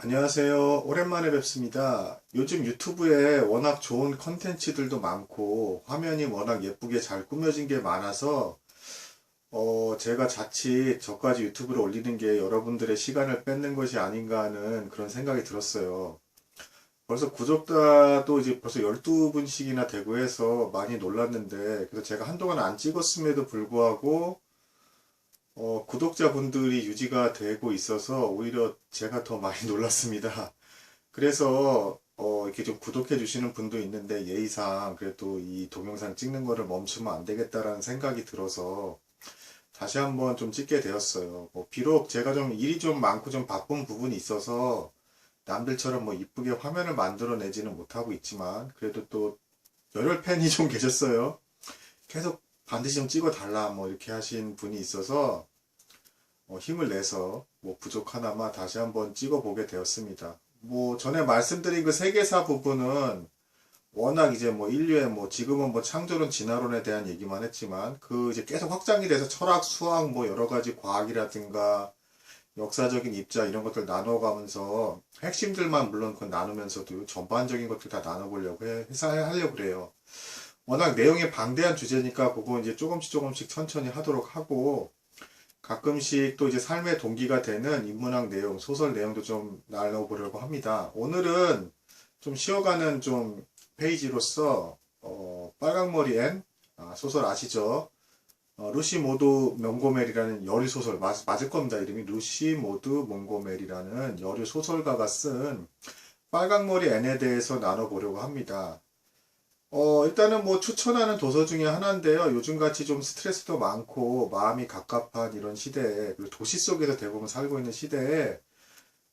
안녕하세요. 오랜만에 뵙습니다. 요즘 유튜브에 워낙 좋은 컨텐츠들도 많고 화면이 워낙 예쁘게 잘 꾸며진 게 많아서 제가 자칫 저까지 유튜브를 올리는 게 여러분들의 시간을 뺏는 것이 아닌가 하는 그런 생각이 들었어요. 벌써 구독자도 이제 벌써 12분씩이나 되고 해서 많이 놀랐는데, 그래서 제가 한동안 안 찍었음에도 불구하고 구독자분들이 유지가 되고 있어서 오히려 제가 더 많이 놀랐습니다. 그래서 이렇게 좀 구독해 주시는 분도 있는데 예의상 그래도 이 동영상 찍는 거를 멈추면 안 되겠다라는 생각이 들어서 다시 한번 좀 찍게 되었어요. 비록 제가 좀 일이 좀 많고 좀 바쁜 부분이 있어서 남들처럼 뭐 이쁘게 화면을 만들어 내지는 못하고 있지만 그래도 또 열혈 팬이 좀 계셨어요. 계속 반드시 좀 찍어 달라 뭐 이렇게 하신 분이 있어서 힘을 내서 뭐 부족하나마 다시 한번 찍어보게 되었습니다. 뭐 전에 말씀드린 그 세계사 부분은 워낙 이제 뭐 인류의 뭐 지금은 뭐 창조론 진화론에 대한 얘기만 했지만 그 이제 계속 확장이 돼서 철학, 수학 뭐 여러 가지 과학이라든가 역사적인 입자 이런 것들 나눠가면서 핵심들만 물론 그 나누면서도 전반적인 것들 다 나눠보려고 하려고 그래요. 워낙 내용이 방대한 주제니까 그거 이제 조금씩 천천히 하도록 하고 가끔씩 또 이제 삶의 동기가 되는 인문학 내용, 소설 내용도 좀 나눠보려고 합니다. 오늘은 좀 쉬어가는 좀 페이지로서 빨강머리 앤 소설 아시죠? 루시 모드 몽고멜이라는 여류 소설 맞을 겁니다. 이름이 루시 모드 몽고멜이라는 여류 소설가가 쓴 빨강머리 앤에 대해서 나눠보려고 합니다. 일단은 뭐 추천하는 도서 중에 하나인데요. 요즘같이 좀 스트레스도 많고 마음이 갑갑한 이런 시대에, 그리고 도시 속에서 대부분 살고 있는 시대에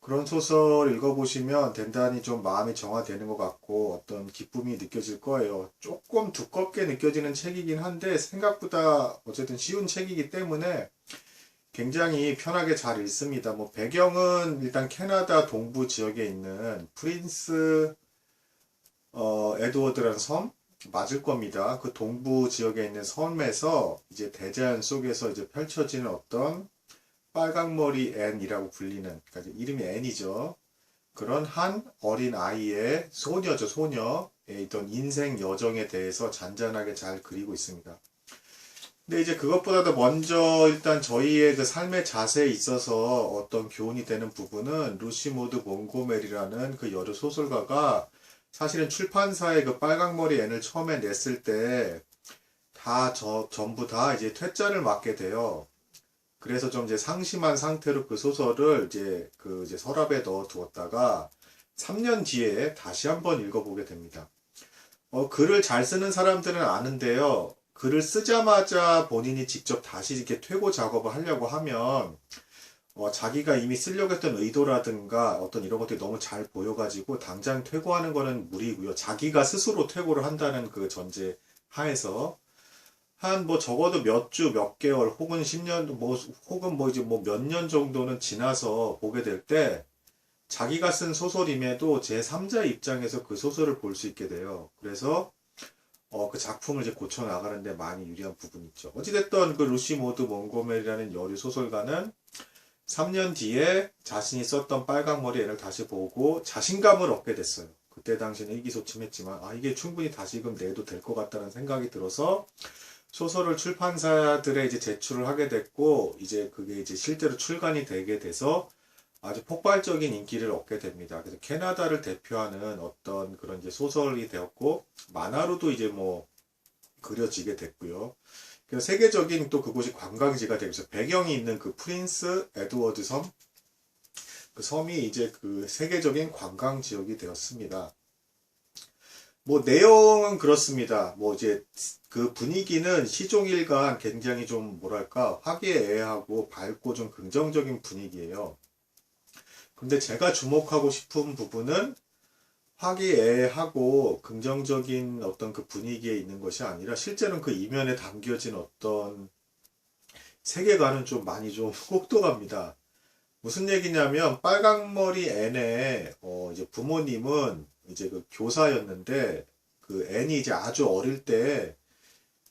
그런 소설 읽어보시면 대단히 좀 마음이 정화되는 것 같고 어떤 기쁨이 느껴질 거예요. 조금 두껍게 느껴지는 책이긴 한데 생각보다 어쨌든 쉬운 책이기 때문에 굉장히 편하게 잘 읽습니다. 뭐 배경은 일단 캐나다 동부 지역에 있는 프린스 에드워드라는 섬 맞을 겁니다. 그 동부 지역에 있는 섬에서 이제 대자연 속에서 이제 펼쳐지는 어떤 빨강머리 앤이라고 불리는, 그러니까 이름이 앤이죠. 그런 한 어린 아이의 소녀죠, 소녀의 있던 인생 여정에 대해서 잔잔하게 잘 그리고 있습니다. 근데 이제 그것보다도 먼저 일단 저희의 그 삶의 자세에 있어서 어떤 교훈이 되는 부분은 루시모드 몽고멜이라는 그 여류 소설가가 사실은 출판사에 그 빨강머리 앤을 처음에 냈을 때 전부 다 이제 퇴짜를 맞게 돼요. 그래서 좀 이제 상심한 상태로 그 소설을 이제 서랍에 넣어 두었다가 3년 뒤에 다시 한번 읽어보게 됩니다. 글을 잘 쓰는 사람들은 아는데요. 글을 쓰자마자 본인이 직접 다시 이렇게 퇴고 작업을 하려고 하면 자기가 이미 쓰려고 했던 의도라든가 어떤 이런 것들이 너무 잘 보여가지고 당장 퇴고하는 거는 무리고요. 자기가 스스로 퇴고를 한다는 그 전제 하에서 한 뭐 적어도 몇 주, 몇 개월 혹은 10년 뭐 혹은 뭐 이제 뭐 몇 년 정도는 지나서 보게 될 때 자기가 쓴 소설임에도 제3자 입장에서 그 소설을 볼 수 있게 돼요. 그래서 그 작품을 이제 고쳐 나가는데 많이 유리한 부분이 있죠. 어찌됐든 그 루시 모드 몽고멜이라는 여류 소설가는 3년 뒤에 자신이 썼던 빨강머리 애를 다시 보고 자신감을 얻게 됐어요. 그때 당시는 의기소침했지만 이게 충분히 다시금 내도 될 것 같다는 생각이 들어서 소설을 출판사들에 이제 제출을 하게 됐고 이제 그게 이제 실제로 출간이 되게 돼서 아주 폭발적인 인기를 얻게 됩니다. 그래서 캐나다를 대표하는 어떤 그런 이제 소설이 되었고 만화로도 이제 뭐 그려지게 됐고요. 그래서 세계적인 또 그곳이 관광지가 되면서 배경이 있는 그 프린스 에드워드 섬, 그 섬이 이제 그 세계적인 관광 지역이 되었습니다. 뭐 내용은 그렇습니다. 뭐 이제 그 분위기는 시종일관 굉장히 좀 뭐랄까 화기애애하고 밝고 좀 긍정적인 분위기예요. 근데 제가 주목하고 싶은 부분은 화기애애하고 긍정적인 어떤 그 분위기에 있는 것이 아니라 실제로는 그 이면에 담겨진 어떤 세계관은 좀 많이 좀 혹독합니다. 무슨 얘기냐면 빨강머리 앤의 이제 부모님은 이제 그 교사였는데 그 앤이 이제 아주 어릴 때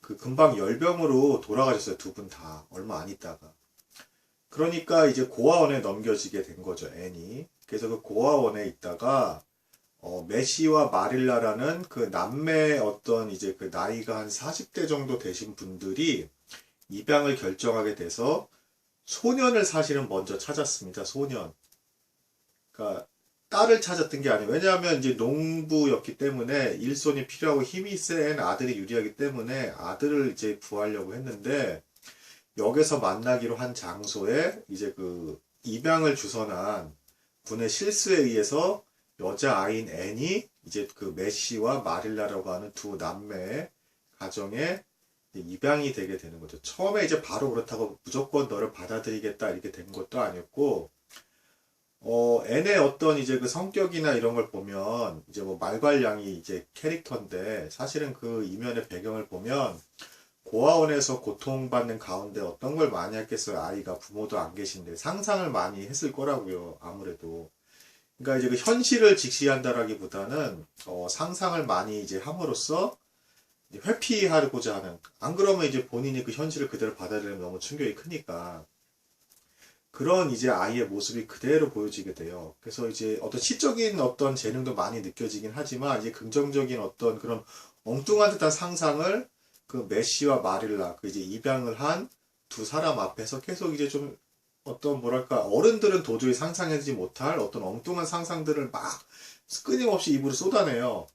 그 금방 열병으로 돌아가셨어요. 두 분 다 얼마 안 있다가. 그러니까 이제 고아원에 넘겨지게 된 거죠. 앤이. 그래서 그 고아원에 있다가 메시와 마릴라라는 그 남매 어떤 이제 그 나이가 한 40대 정도 되신 분들이 입양을 결정하게 돼서 소년을 사실은 먼저 찾았습니다. 소년. 그러니까 딸을 찾았던 게 아니에요. 왜냐하면 이제 농부였기 때문에 일손이 필요하고 힘이 센 아들이 유리하기 때문에 아들을 이제 구하려고 했는데 여기서 만나기로 한 장소에 이제 그 입양을 주선한 분의 실수에 의해서 여자아이인 앤이 이제 그 메시와 마릴라라고 하는 두 남매의 가정에 입양이 되게 되는 거죠. 처음에 이제 바로 그렇다고 무조건 너를 받아들이겠다 이렇게 된 것도 아니었고, 앤의 어떤 이제 그 성격이나 이런 걸 보면 이제 뭐 말괄량이 이제 캐릭터인데 사실은 그 이면의 배경을 보면 고아원에서 고통받는 가운데 어떤 걸 많이 했겠어요. 아이가 부모도 안 계신데 상상을 많이 했을 거라고요. 아무래도. 그러니까 이제 그 현실을 직시한다라기보다는 상상을 많이 이제 함으로써 회피하고자 하는. 안 그러면 이제 본인이 그 현실을 그대로 받아들이면 너무 충격이 크니까 그런 이제 아이의 모습이 그대로 보여지게 돼요. 그래서 이제 어떤 시적인 어떤 재능도 많이 느껴지긴 하지만 이제 긍정적인 어떤 그런 엉뚱한 듯한 상상을 그 메시와 마릴라 그 이제 입양을 한 두 사람 앞에서 계속 이제 좀 어떤 뭐랄까 어른들은 도저히 상상하지 못할 어떤 엉뚱한 상상들을 막 끊임없이 입으로 쏟아내요.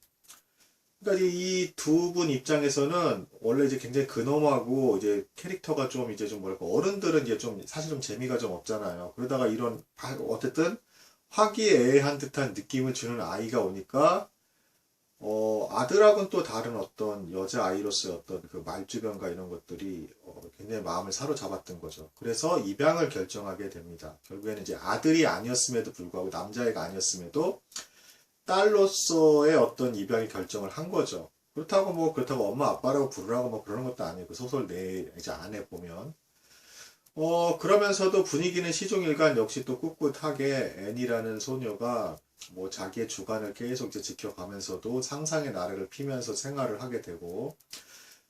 그러니까 이 두 분 입장에서는 원래 이제 굉장히 근엄하고 이제 캐릭터가 좀 이제 좀 뭐랄까 어른들은 이제 좀 사실 좀 재미가 좀 없잖아요. 그러다가 이런 어쨌든 화기애애한 듯한 느낌을 주는 아이가 오니까 아들하고는 또 다른 어떤 여자아이로서의 어떤 그 말주변과 이런 것들이 굉장히 마음을 사로잡았던 거죠. 그래서 입양을 결정하게 됩니다. 결국에는 이제 아들이 아니었음에도 불구하고 남자애가 아니었음에도 딸로서의 어떤 입양의 결정을 한 거죠. 그렇다고 엄마 아빠라고 부르라고 뭐 그러는 것도 아니고 그 소설 내 이제 안에 보면 그러면서도 분위기는 시종일관 역시 또 꿋꿋하게 앤이라는 소녀가 뭐 자기의 주관을 계속 이제 지켜가면서도 상상의 나래를 피면서 생활을 하게 되고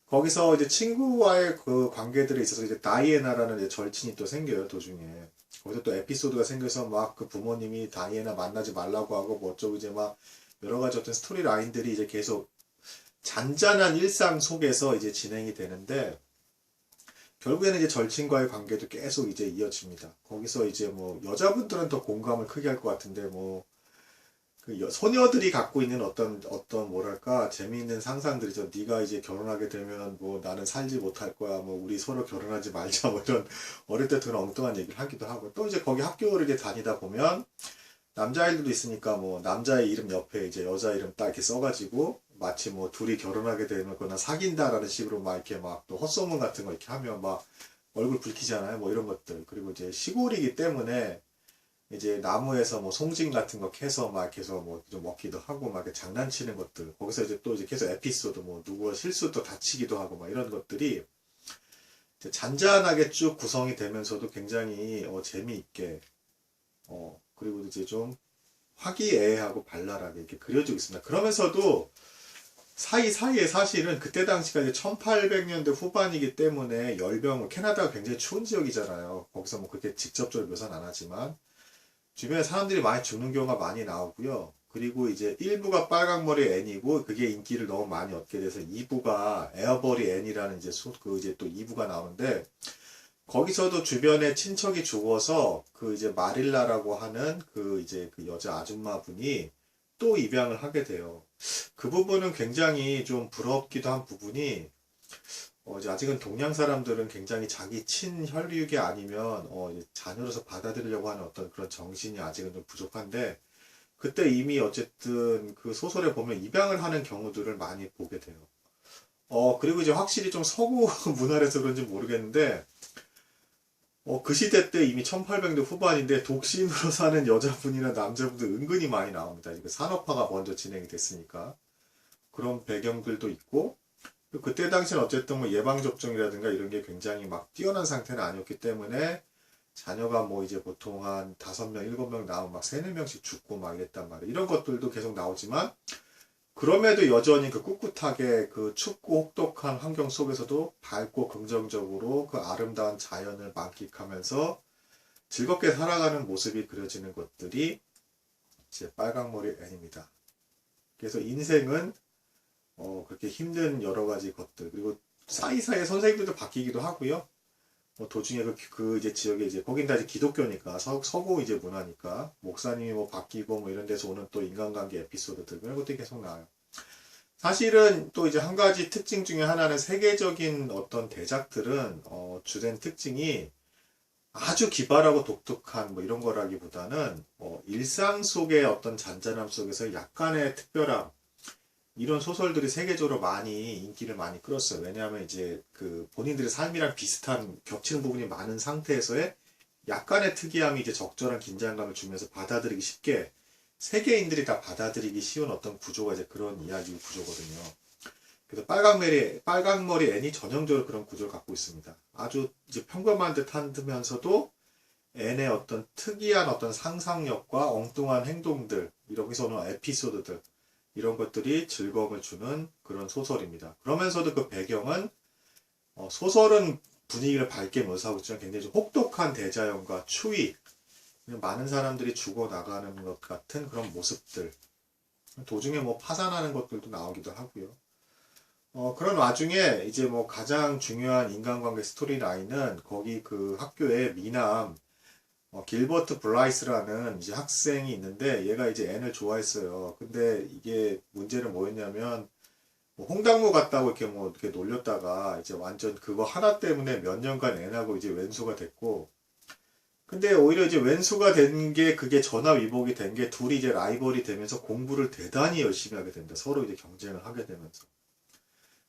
거기서 이제 친구와의 그 관계들에 있어서 이제 다이애나라는 이제 절친이 또 생겨요 도중에. 거기서 또 에피소드가 생겨서 막 그 부모님이 다이애나 만나지 말라고 하고 뭐 어쩌고 이제 막 여러 가지 어떤 스토리 라인들이 이제 계속 잔잔한 일상 속에서 이제 진행이 되는데 결국에는 이제 절친과의 관계도 계속 이제 이어집니다. 거기서 이제 뭐 여자분들은 더 공감을 크게 할 것 같은데 뭐 그 소녀들이 갖고 있는 어떤 뭐랄까 재미있는 상상들이죠. 네가 이제 결혼하게 되면 뭐 나는 살지 못할 거야. 뭐 우리 서로 결혼하지 말자. 뭐 이런 어릴 때 그런 엉뚱한 얘기를 하기도 하고 또 이제 거기 학교를 이제 다니다 보면 남자아이들도 있으니까 뭐 남자의 이름 옆에 이제 여자 이름 딱 이렇게 써가지고 마치 뭐 둘이 결혼하게 되면 그나 사귄다라는 식으로 막 이렇게 막 또 헛소문 같은 거 이렇게 하면 막 얼굴 붉히잖아요. 뭐 이런 것들. 그리고 이제 시골이기 때문에 이제 나무에서 뭐 송진 같은 거 캐서 막 계속 뭐 좀 먹기도 하고 막 이렇게 장난치는 것들. 거기서 이제 또 이제 계속 에피소드 뭐 누구가 실수도 다치기도 하고 막 이런 것들이 이제 잔잔하게 쭉 구성이 되면서도 굉장히 재미있게 그리고 이제 좀 화기애애하고 발랄하게 이렇게 그려지고 있습니다. 그러면서도 사이사이에 사실은 그때 당시가 이제 1800년대 후반이기 때문에 열병, 캐나다가 굉장히 추운 지역이잖아요. 거기서 뭐 그렇게 직접적으로 묘사는 안 하지만 주변에 사람들이 많이 죽는 경우가 많이 나오고요. 그리고 이제 1부가 빨강머리 앤이고 그게 인기를 너무 많이 얻게 돼서 2부가 에어버리 앤이라는 이제 그 이제 또 2부가 나오는데 거기서도 주변에 친척이 죽어서 그 이제 마릴라라고 하는 그 이제 그 여자 아줌마 분이 또 입양을 하게 돼요. 그 부분은 굉장히 좀 부럽기도 한 부분이 이제 아직은 동양 사람들은 굉장히 자기 친혈육이 아니면 자녀로서 받아들이려고 하는 어떤 그런 정신이 아직은 좀 부족한데 그때 이미 어쨌든 그 소설에 보면 입양을 하는 경우들을 많이 보게 돼요. 그리고 이제 확실히 좀 서구 문화라서 그런지 모르겠는데 그 시대 때 이미 1800년대 후반인데 독신으로 사는 여자분이나 남자분들 은근히 많이 나옵니다. 이거 산업화가 먼저 진행이 됐으니까 그런 배경들도 있고 그때 당시는 어쨌든 뭐 예방접종이라든가 이런 게 굉장히 막 뛰어난 상태는 아니었기 때문에 자녀가 뭐 이제 보통 한 5명, 7명 나오면 막 3, 4명씩 죽고 막 이랬단 말이에요. 이런 것들도 계속 나오지만 그럼에도 여전히 그 꿋꿋하게 그 춥고 혹독한 환경 속에서도 밝고 긍정적으로 그 아름다운 자연을 만끽하면서 즐겁게 살아가는 모습이 그려지는 것들이 제 빨강머리 N입니다. 그래서 인생은 그렇게 힘든 여러 가지 것들, 그리고 사이사이에 선생님들도 바뀌기도 하고요. 도중에 그 이제 지역에 이제 거긴 다 이제 기독교니까 서구 이제 문화니까 목사님이 뭐 바뀌고 뭐 이런 데서 오는 또 인간관계 에피소드들 이런 것들이 계속 나와요. 사실은 또 이제 한 가지 특징 중에 하나는 세계적인 어떤 대작들은 주된 특징이 아주 기발하고 독특한 뭐 이런 거라기보다는 일상 속의 어떤 잔잔함 속에서 약간의 특별함 이런 소설들이 세계적으로 많이 인기를 많이 끌었어요. 왜냐하면 이제 그 본인들의 삶이랑 비슷한 겹치는 부분이 많은 상태에서의 약간의 특이함이 이제 적절한 긴장감을 주면서 받아들이기 쉽게 세계인들이 다 받아들이기 쉬운 어떤 구조가 이제 그런 이야기 구조거든요. 그래서 빨강머리 N이 전형적으로 그런 구조를 갖고 있습니다. 아주 이제 평범한 듯하면서도 N의 어떤 특이한 어떤 상상력과 엉뚱한 행동들, 여기서 오는 에피소드들, 이런 것들이 즐거움을 주는 그런 소설입니다. 그러면서도 그 배경은 소설은 분위기를 밝게 묘사하고 있지만 굉장히 좀 혹독한 대자연과 추위, 많은 사람들이 죽어나가는 것 같은 그런 모습들, 도중에 뭐 파산하는 것들도 나오기도 하고요. 그런 와중에 이제 뭐 가장 중요한 인간관계 스토리라인은 거기 그 학교에 미남 길버트 블라이스라는 이제 학생이 있는데 얘가 이제 N을 좋아했어요. 근데 이게 문제는 뭐였냐면 뭐 홍당무 같다고 이렇게 뭐 이렇게 놀렸다가 이제 완전 그거 하나 때문에 몇 년간 N하고 이제 왼수가 됐고, 근데 오히려 이제 왼수가 된 게 그게 전화위복이 된 게 둘이 이제 라이벌이 되면서 공부를 대단히 열심히 하게 된다. 서로 이제 경쟁을 하게 되면서.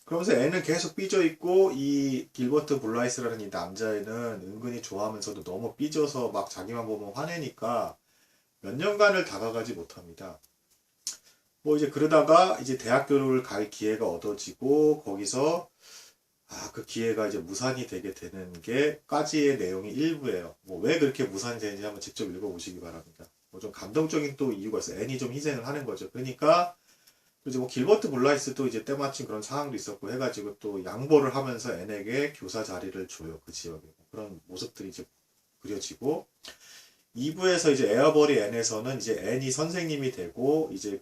그러면서 애는 계속 삐져있고 이 길버트 블라이스라는 이 남자애는 은근히 좋아하면서도 너무 삐져서 막 자기만 보면 화내니까 몇 년간을 다가가지 못합니다. 뭐 이제 그러다가 이제 대학교를 갈 기회가 얻어지고 거기서 그 기회가 이제 무산이 되게 되는 게까지의 내용이 일부예요. 뭐 왜 그렇게 무산이 되는지 한번 직접 읽어보시기 바랍니다. 뭐 좀 감동적인 또 이유가 있어요. 애니 좀 희생을 하는 거죠. 그러니까 이제 뭐 길버트 블라이스도 이제 때마침 그런 상황도 있었고 해가지고 또 양보를 하면서 앤에게 교사 자리를 줘요. 그 지역에. 그런 모습들이 이제 그려지고 2부에서 이제 에어버리 앤에서는 이제 앤이 선생님이 되고 이제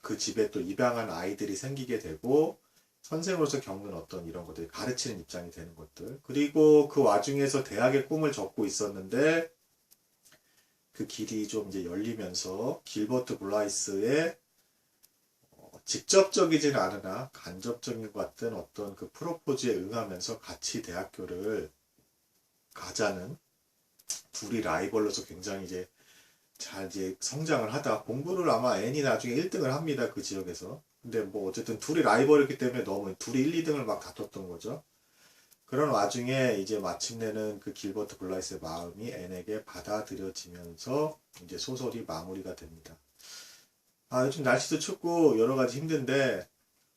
그 집에 또 입양한 아이들이 생기게 되고 선생으로서 겪는 어떤 이런 것들이 가르치는 입장이 되는 것들. 그리고 그 와중에서 대학의 꿈을 접고 있었는데 그 길이 좀 이제 열리면서 길버트 블라이스의 직접적이지는 않으나 간접적인 것 같은 어떤 그 프로포즈에 응하면서 같이 대학교를 가자는 둘이 라이벌로서 굉장히 이제 잘 이제 성장을 하다 공부를 아마 앤이 나중에 1등을 합니다. 그 지역에서. 근데 뭐 어쨌든 둘이 라이벌이기 때문에 너무 둘이 1, 2등을 막 다퉜던 거죠. 그런 와중에 이제 마침내는 그 길버트 블라이스의 마음이 앤에게 받아들여지면서 이제 소설이 마무리가 됩니다. 요즘 날씨도 춥고 여러 가지 힘든데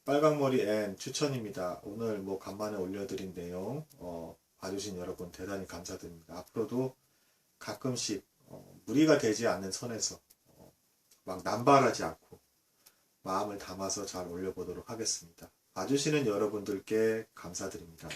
빨강머리 앤 추천입니다. 오늘 뭐 간만에 올려드린 내용 봐주신 여러분 대단히 감사드립니다. 앞으로도 가끔씩 무리가 되지 않는 선에서 막 남발하지 않고 마음을 담아서 잘 올려보도록 하겠습니다. 봐주시는 여러분들께 감사드립니다.